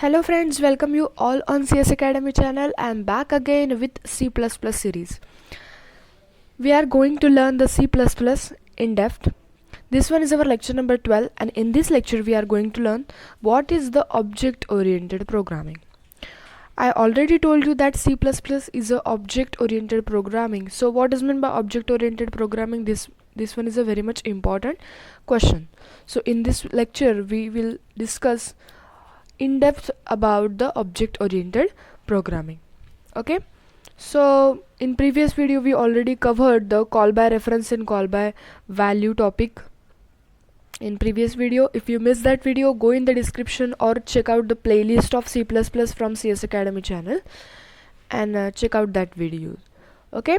Hello friends, welcome you all on CS Academy channel. I am back again with C++ series. We are going to learn the C++ in depth. This one is our lecture number 12, and in this lecture we are going to learn what is the object oriented programming. I already told you that C++ is a object oriented programming. So what is meant by object oriented programming? This one is a very much important question. So in this lecture we will discuss in depth about the object oriented programming. Okay, so in previous video we already covered the call by reference and call by value topic in previous video. If you missed that video, go in the description or check out the playlist of C++ from CS Academy channel and check out that video. Okay,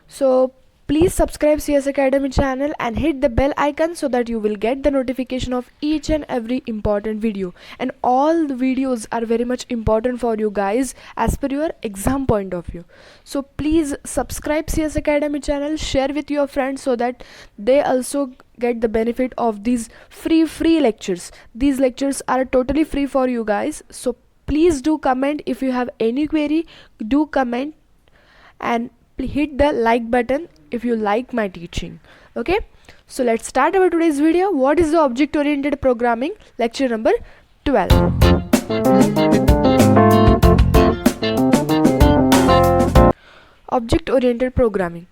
so please subscribe CS Academy channel and hit the bell icon so that you will get the notification of each and every important video, and all the videos are very much important for you guys as per your exam point of view. So please subscribe CS Academy channel, share with your friends so that they also get the benefit of these free lectures. These lectures are totally free for you guys, so please do comment. If you have any query, do comment and hit the like button if you like my teaching. Okay, so let's start our today's video. What is the object oriented programming? Lecture number 12. Object oriented programming.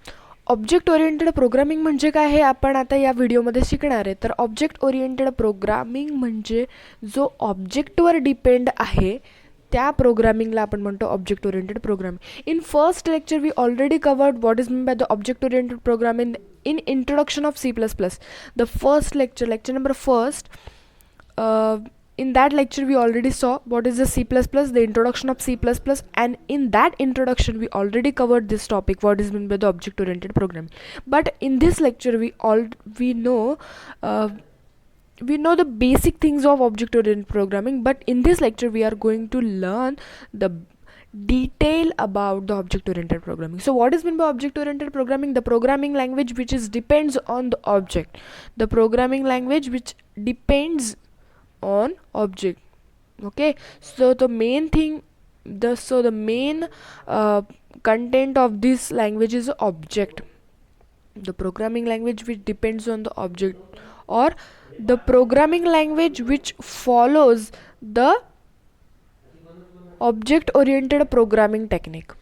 Object oriented programming म्हणजे काय हे आपण आता या व्हिडिओमध्ये शिकणार आहे. तर object oriented programming म्हणजे जो ऑब्जेक्टवर डिपेंड आहे त्या प्रोग्रामिंगला आपण म्हणतो object oriented programming. In first lecture we already covered what is mean by the object oriented programming in introduction of C++. The first lecture number first, in that lecture we already saw what is the C++, the introduction of C++, and in that introduction we already covered this topic, what is meant by the object oriented programming. But in this lecture we know the basic things of object oriented programming, but in this lecture we are going to learn the detail about the object oriented programming. So what is meant by object oriented programming? The programming language which depends on the object. The programming language which depends on object. Okay, so the main thing, the main content of this language is object. The programming language which depends on the object, or the programming language which follows the object oriented programming technique.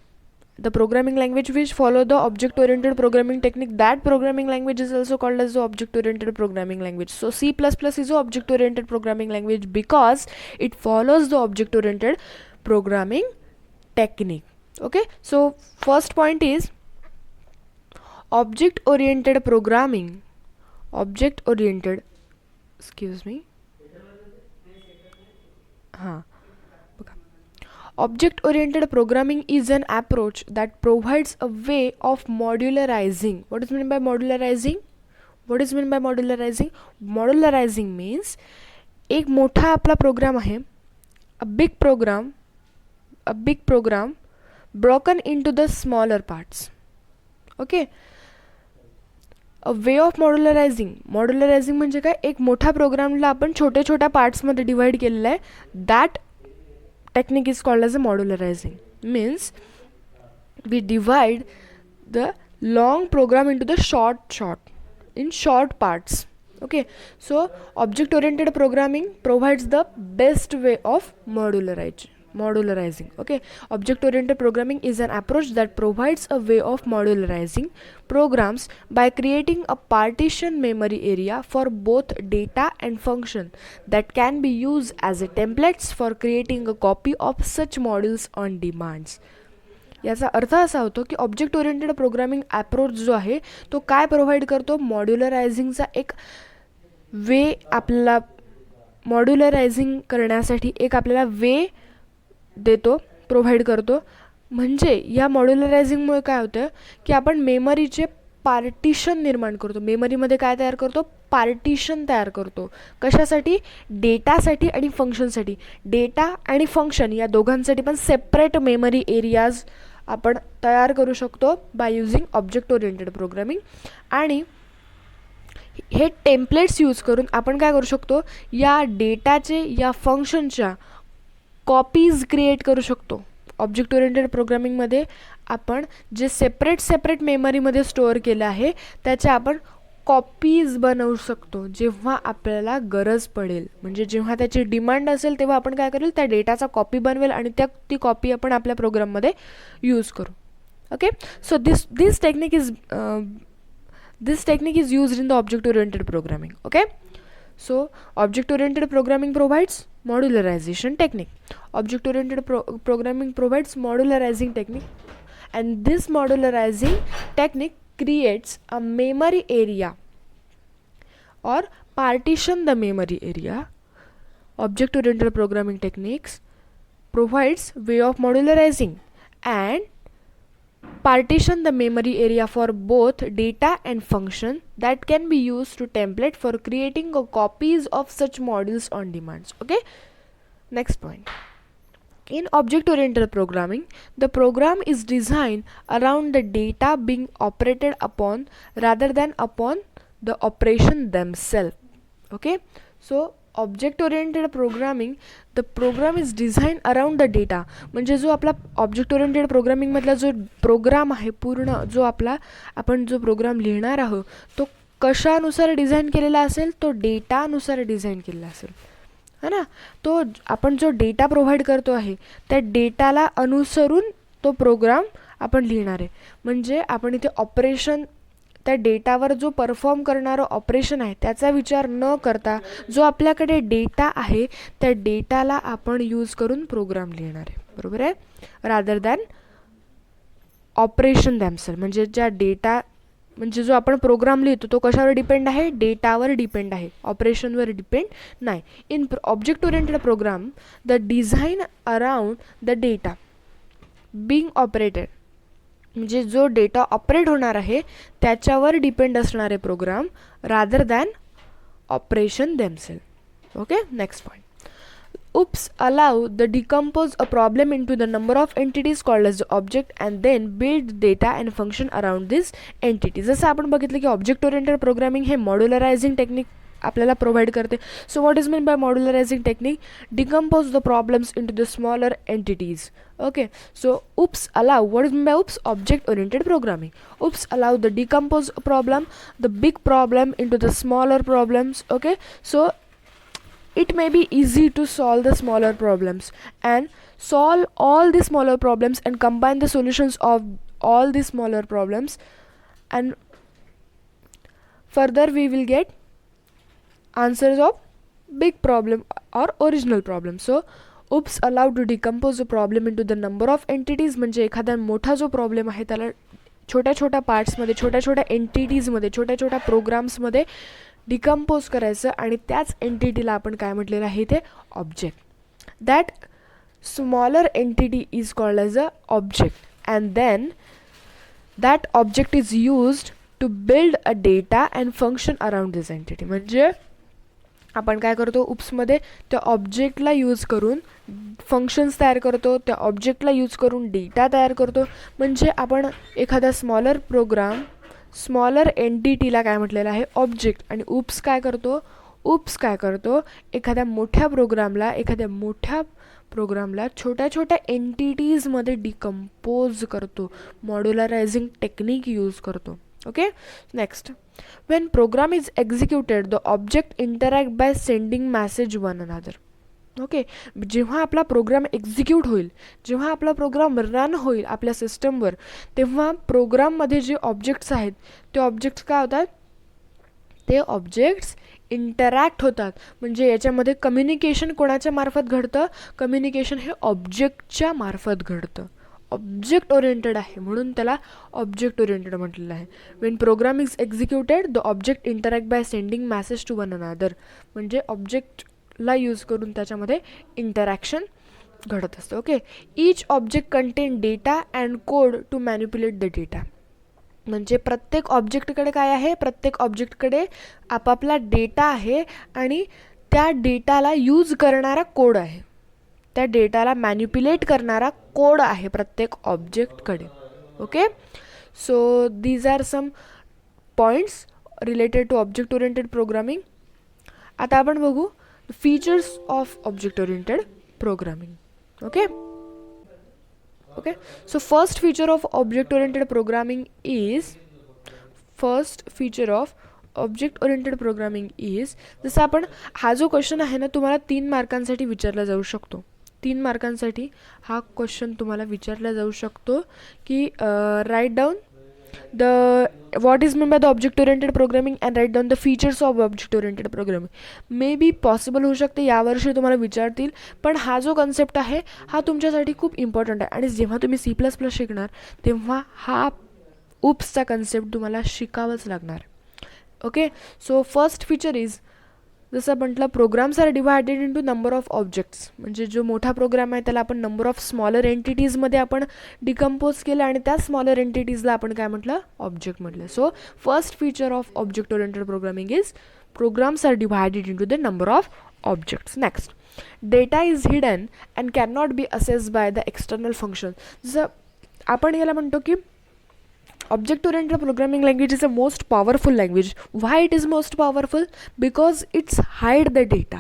The programming language which follow the object oriented programming technique, that programming language is also called as the object oriented programming language. So C++ is a object oriented programming language because it follows the object oriented programming technique. Okay, so first point is object oriented programming. Object oriented, excuse me, object oriented programming is an approach that provides a way of modularizing. What is meant by modularizing? What is meant by modularizing? Modularizing means एक मोठा आपला programme आहे, a big program broken into the smaller parts. Okay, a way of modularizing. Modularizing म्हणजे काय? एक मोठा प्रोग्रामला आपण छोट्या छोट्या पार्ट्समध्ये डिवाइड केलेला आहे. that technique is called as a modularizing. Means we divide the long program into the short parts. Okay, so object oriented programming provides the best way of modularizing. Okay, object oriented programming is an approach that provides a way of modularizing programs by creating a partition memory area for both data and function that can be used as a templates for creating a copy of such modules on demands. याचा अर्थ असा होतो की object oriented programming approach जो आहे तो काय provide करतो? मॉड्युलरायझिंगचा एक वे आपल्याला, मॉड्युलरायझिंग करण्यासाठी एक आपल्याला वे देतो, प्रोव्हाइड करतो. म्हणजे या मॉड्युलरायझिंगमुळे काय होतं की आपण मेमरीचे पार्टिशन निर्माण करतो. मेमरीमध्ये काय तयार करतो? पार्टिशन तयार करतो. कशासाठी? डेटासाठी आणि फंक्शनसाठी. डेटा आणि फंक्शन या दोघांसाठी पण सेपरेट मेमरी एरियाज आपण तयार करू शकतो by using object oriented programming. आणि हे टेम्पलेट्स यूज करून आपण काय करू शकतो? या डेटाचे, या फंक्शनच्या कॉपीज क्रिएट करू शकतो. ऑब्जेक्ट ओरिएंटेड प्रोग्रामिंगमध्ये आपण जे सेपरेट मेमरीमध्ये स्टोअर केलं आहे त्याच्या आपण कॉपीज बनवू शकतो जेव्हा आपल्याला गरज पडेल. म्हणजे जेव्हा त्याची डिमांड असेल तेव्हा आपण काय करेल, त्या डेटाचा कॉपी बनवेल आणि ती कॉपी आपण आपल्या प्रोग्राममध्ये यूज करू. Okay, so this technique is used in the object oriented programming. Okay, so object oriented programming provides modularization technique. Object oriented programming provides modularizing technique, and this modularizing technique creates a memory area or partition the memory area. Object oriented programming techniques provides way of modularizing and partition the memory area for both data and function that can be used to template for creating copies of such modules on demands. Okay, next point. In object-oriented programming, the program is designed around the data being operated upon rather than upon the operation themselves. Okay, so object oriented programming, the program is design around the data. म्हणजे जो आपला object oriented प्रोग्रामिंगमधला जो programme आहे पूर्ण, जो आपण जो programme लिहिणार आहोत तो कशानुसार डिझाईन केलेला असेल, तो डेटानुसार डिझाईन केलेला असेल, है ना. तो आपण जो डेटा प्रोव्हाइड करतो आहे त्या डेटाला अनुसरून तो प्रोग्राम आपण लिहिणार आहे. म्हणजे आपण इथे ऑपरेशन, त्या डेटावर जो परफॉर्म करणारं ऑपरेशन आहे त्याचा विचार न करता जो आपल्याकडे डेटा आहे त्या डेटाला आपण यूज करून प्रोग्राम लिहिणार आहे, बरोबर आहे, रादर दॅन ऑपरेशन दॅमसेल्फ. म्हणजे ज्या डेटा, म्हणजे जो आपण प्रोग्राम लिहितो तो कशावर डिपेंड आहे, डेटावर डिपेंड आहे, ऑपरेशनवर डिपेंड नाही. In object oriented program the design around the data being operated, म्हणजे जो डेटा ऑपरेट होणार आहे त्याच्यावर डिपेंड असणारे program rather than operation themselves. Okay, next point. UPS allow the decompose a problem into the number of entities called as the object and then build data and function around this entity. जसं आपण बघितलं की object oriented programming हे modularizing technique आपल्याला provide करते. So what is mean by modularizing technique? Decompose the problems into the smaller entities. Okay, so UPS allow, what is meant by UPS? Object oriented programming. UPS allow the decompose problem, the big problem into the smaller problems. Okay, so it may be easy to solve the smaller problems and solve all the smaller problems and combine the solutions of all the smaller problems, and further we will get answers of big problem or original problem. So UPS allow to decompose the problem into the number of entities. म्हणजे एखादा मोठा जो problem आहे त्याला छोट्या छोट्या पार्ट्समध्ये, छोट्या छोट्या एंटिटीजमध्ये, छोट्या छोट्या प्रोग्राम्समध्ये डिकम्पोज करायचं आणि त्याच एंटिटीला आपण काय म्हटलेलं आहे ते object. That smaller entity is called as a object and then that object is used to build a data and function around this entity. म्हणजे आपण काय करतो, UPSमध्ये त्या ऑब्जेक्टला यूज करून फंक्शन्स तयार करतो, त्या ऑब्जेक्टला यूज करून डेटा तयार करतो. म्हणजे आपण एखादा स्मॉलर एंटिटीला काय म्हटलेलं आहे, ऑब्जेक्ट, आणि UPS काय करतो एखाद्या मोठ्या प्रोग्रामला छोट्या छोट्या एंटिटीजमध्ये डिकम्पोज करतो, मॉड्युलरायझिंग टेक्निक यूज करतो. Okay, next, when program is executed the object interact by sending message one another. Okay, जेव्हा आपला प्रोग्राम एक्झिक्यूट होईल, जेव्हा आपला प्रोग्राम रन होईल आपल्या सिस्टमवर, तेव्हा प्रोग्राममध्ये जे ऑब्जेक्ट्स आहेत ते ऑब्जेक्ट्स काय होतात, ते ऑब्जेक्ट्स इंटरॅक्ट होतात. म्हणजे याच्यामध्ये कम्युनिकेशन कोणाच्या मार्फत घडतं, कम्युनिकेशन हे ऑब्जेक्टच्या मार्फत घडतं. ऑब्जेक्ट ओरिएंटेड आहे म्हणून त्याला ऑब्जेक्ट ओरिएंटेड म्हटलेलं आहे. When program is executed the object interact by sending message to one another. म्हणजे ऑब्जेक्टला यूज करून त्याच्यामध्ये इंटरॅक्शन घडत असतं. Okay, each object contain data and code to manipulate the data. म्हणजे प्रत्येक ऑब्जेक्टकडे काय आहे, प्रत्येक ऑब्जेक्टकडे आपापला डेटा आहे आणि त्या डेटाला यूज करणारा कोड आहे, त्या डेटाला मॅनिप्युलेट करणारा कोड आहे प्रत्येक ऑब्जेक्टकडे. Okay, so these are some points related to object oriented programming. आता आपण बघू features of object oriented programming. Okay. So first feature of object oriented programming is जसं आपण हा जो क्वेश्चन आहे ना तुम्हाला 3 मार्कांसाठी विचारला जाऊ शकतो. 3 मार्कांसाठी हा क्वेश्चन तुम्हाला विचारला जाऊ शकतो की write down what is meant by the object oriented programming and write down the features of object oriented programming. May be possible होऊ शकते यावर्षी तुम्हाला विचारतील, पण हा जो कन्सेप्ट आहे हा तुमच्यासाठी खूप इम्पॉर्टंट आहे. आणि जेव्हा तुम्ही C++ शिकणार तेव्हा हा UPSचा कन्सेप्ट तुम्हाला शिकावंच लागणार. Okay. So first feature is जसं म्हटलं programs are divided into number of objects. म्हणजे जो मोठा प्रोग्राम आहे त्याला आपण नंबर ऑफ स्मॉलर एंटिटीजमध्ये आपण डिकम्पोज केलं आणि त्या स्मॉलर एंटिटीजला आपण काय म्हटलं ऑब्जेक्ट म्हटलं. So first feature of object oriented programming is programs are divided into the number of objects. Next, data is hidden and can not be accessed by the external function. जसं आपण याला म्हणतो की object oriented programming language is the most powerful language. Why it is most powerful? Because it's hide the data.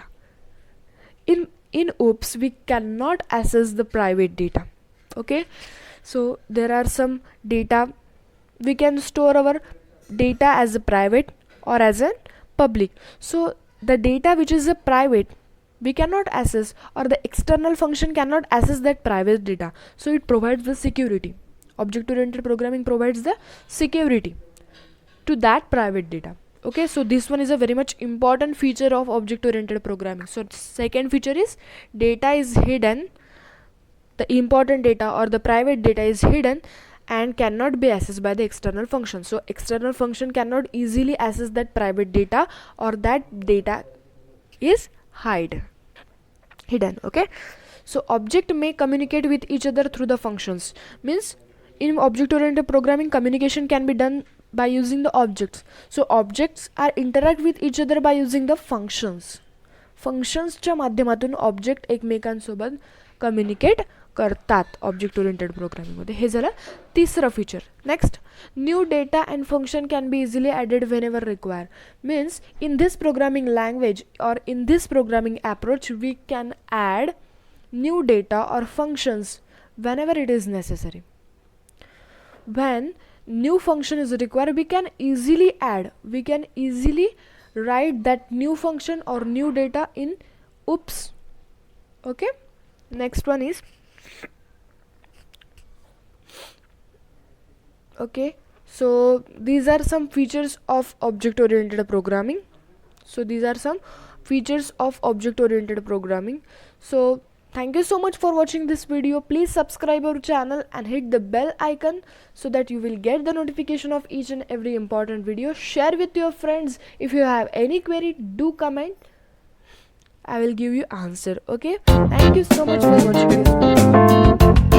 In OOPS we cannot access the private data. Okay, so there are some data we can store our data as a private or as a public. So the data which is a private we cannot access, or the external function cannot access that private data. So it provides the security. Object oriented programming provides the security to that private data. Okay, so this one is a very much important feature of object oriented programming. So second feature is data is hidden, the important data or the private data is hidden and cannot be accessed by the external function. So external function cannot easily access that private data, or that data is hidden. Okay, so object may communicate with each other through the functions. Means in object oriented programming communication can be done by using the objects. So objects are interact with each other by using the functionsच्या माध्यमातून object एकमेकांसोबत communicate करतात object oriented प्रोग्रामिंगमध्ये. हे झालं तिसरं feature. Next, new data and function can be easily added whenever require. Means in this programming language और in this programming approach we can add new data और functions whenever it is necessary. When new function is required we can easily write that new function or new data in OOPS. Okay, next one is okay, so these are some features of object oriented programming. So thank you so much for watching this video. Please subscribe our channel and hit the bell icon so that you will get the notification of each and every important video. Share with your friends. If you have any query, do comment. I will give you answer. Okay, thank you so much for watching this video.